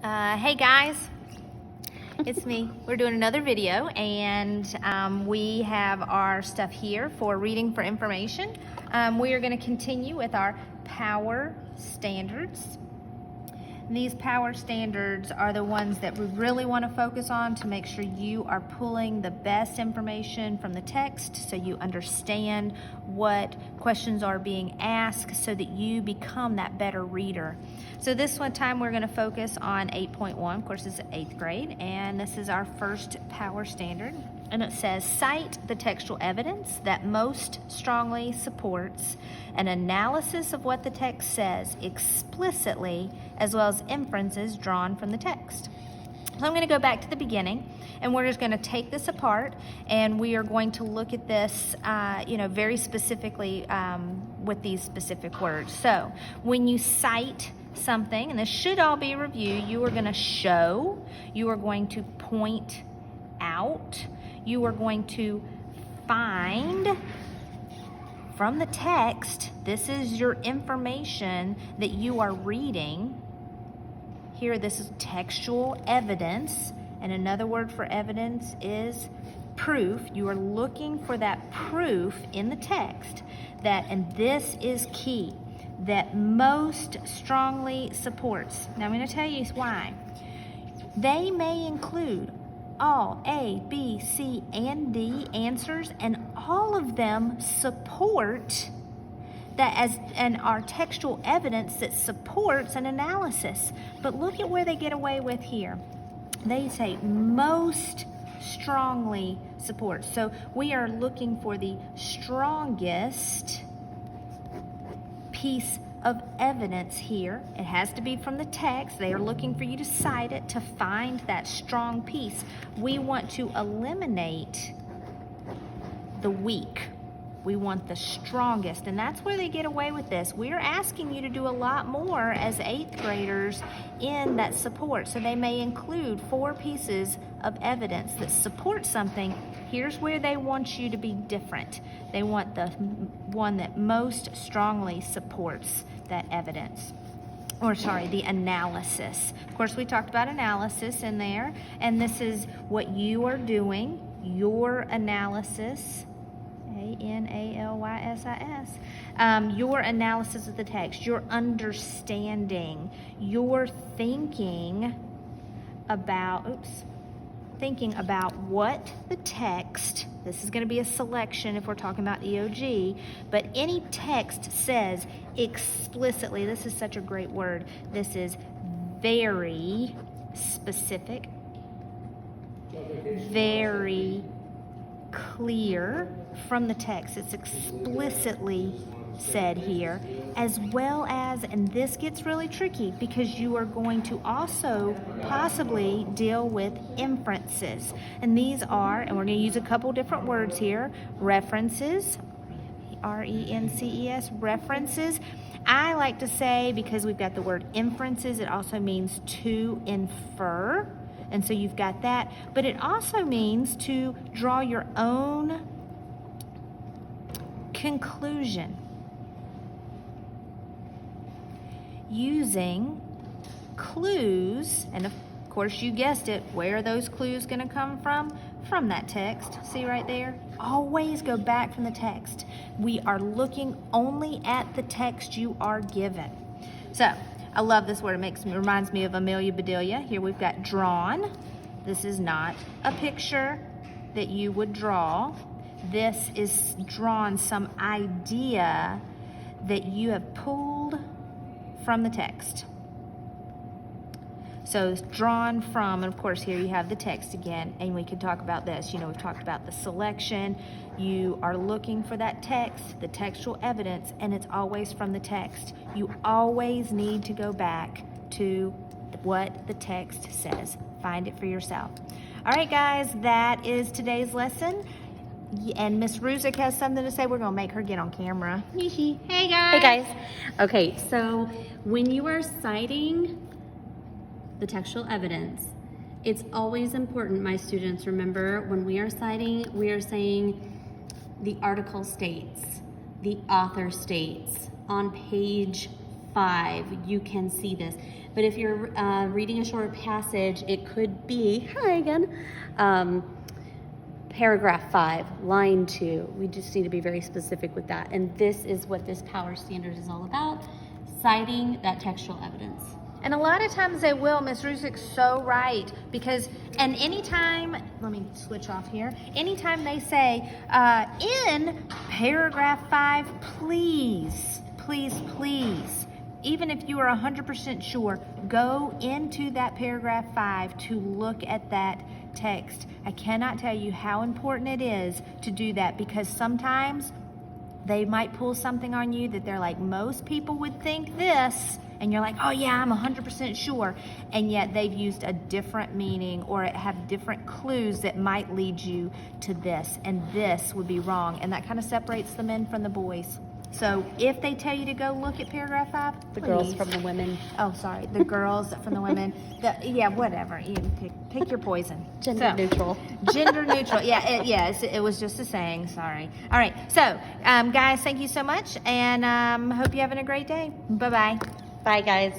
Hey guys, it's me. We're doing another video, and we have our stuff here for reading for information. We are going to continue with our power standards. And these power standards are the ones that we really want to focus on to make sure you are pulling the best information from the text so you understand what questions are being asked so that you become that better reader. So this one time we're going to focus on 8.1. Of course, it's 8th grade, and this is our first power standard. And it says, cite the textual evidence that most strongly supports an analysis of what the text says explicitly, as well as inferences drawn from the text. So I'm going to go back to the beginning, and we're just going to take this apart, and we are going to look at this, very specifically with these specific words. So when you cite something, and this should all be a review, you are going to show, you are going to point out, you are going to find from the text. This is your information that you are reading. Here, this is textual evidence, and another word for evidence is proof. You are looking for that proof in the text that, and this is key, that most strongly supports. Now I'm going to tell you why. They may include all A, B, C, and D answers, and all of them support that and are textual evidence that supports an analysis. But look at where they get away with here. They say most strongly supports. So we are looking for the strongest piece of evidence here. It has to be from the text. They are looking for you to cite it to find that strong piece. We want to eliminate the weak. We want the strongest, and that's where they get away with this. We're asking you to do a lot more as 8th graders in that support. So they may include 4 pieces of evidence that support something. Here's where they want you to be different. They want the one that most strongly supports that evidence. The analysis. Of course, we talked about analysis in there, and this is what you are doing, your analysis. analysis, your analysis of the text, your understanding, your thinking about what the text, this is going to be a selection if we're talking about EOG, but any text says explicitly. This is such a great word. This is very specific, very clear from the text. It's explicitly said here, as well as, and this gets really tricky because you are going to also possibly deal with inferences. And these are, and we're going to use a couple different words here, references, R-E-N-C-E-S, references. I like to say, because we've got the word inferences, it also means to infer. And so you've got that, but it also means to draw your own conclusion using clues. And of course, you guessed it, where are those clues going to come from? From that text. See right there? Always go back from the text. We are looking only at the text you are given. So I love this word. It reminds me of Amelia Bedelia. Here we've got drawn. This is not a picture that you would draw. This is drawn, some idea that you have pulled from the text. So it's drawn from, and of course here you have the text again, and we could talk about this. We've talked about the selection. You are looking for that text, the textual evidence, and it's always from the text. You always need to go back to what the text says. Find it for yourself. All right, guys, that is today's lesson. And Miss Ruzick has something to say. We're going to make her get on camera. Hey, guys. Hey, guys. Okay, so when you are citing the textual evidence, it's always important, my students, remember, when we are citing, we are saying the article states, the author states, on page 5, you can see this. But if you're reading a short passage, it could be, hi again, paragraph 5, line 2. We just need to be very specific with that. And this is what this power standard is all about, citing that textual evidence. And a lot of times they will, Ms. Rusick's so right, because, and anytime, let me switch off here, anytime they say, in paragraph 5, please, please, please, even if you are 100% sure, go into that paragraph 5 to look at that text. I cannot tell you how important it is to do that, because sometimes they might pull something on you that they're like, most people would think this, and you're like, oh yeah, I'm 100% sure, and yet they've used a different meaning or have different clues that might lead you to this, and this would be wrong, and that kind of separates the men from the boys. So if they tell you to go look at paragraph 5, The please. girls from the women. Oh, sorry, the girls from the women. Yeah, whatever. You pick your poison. Gender neutral. Gender neutral. Yeah, it was just a saying. Sorry. All right. So, guys, thank you so much, and hope you're having a great day. Bye-bye. Bye, guys.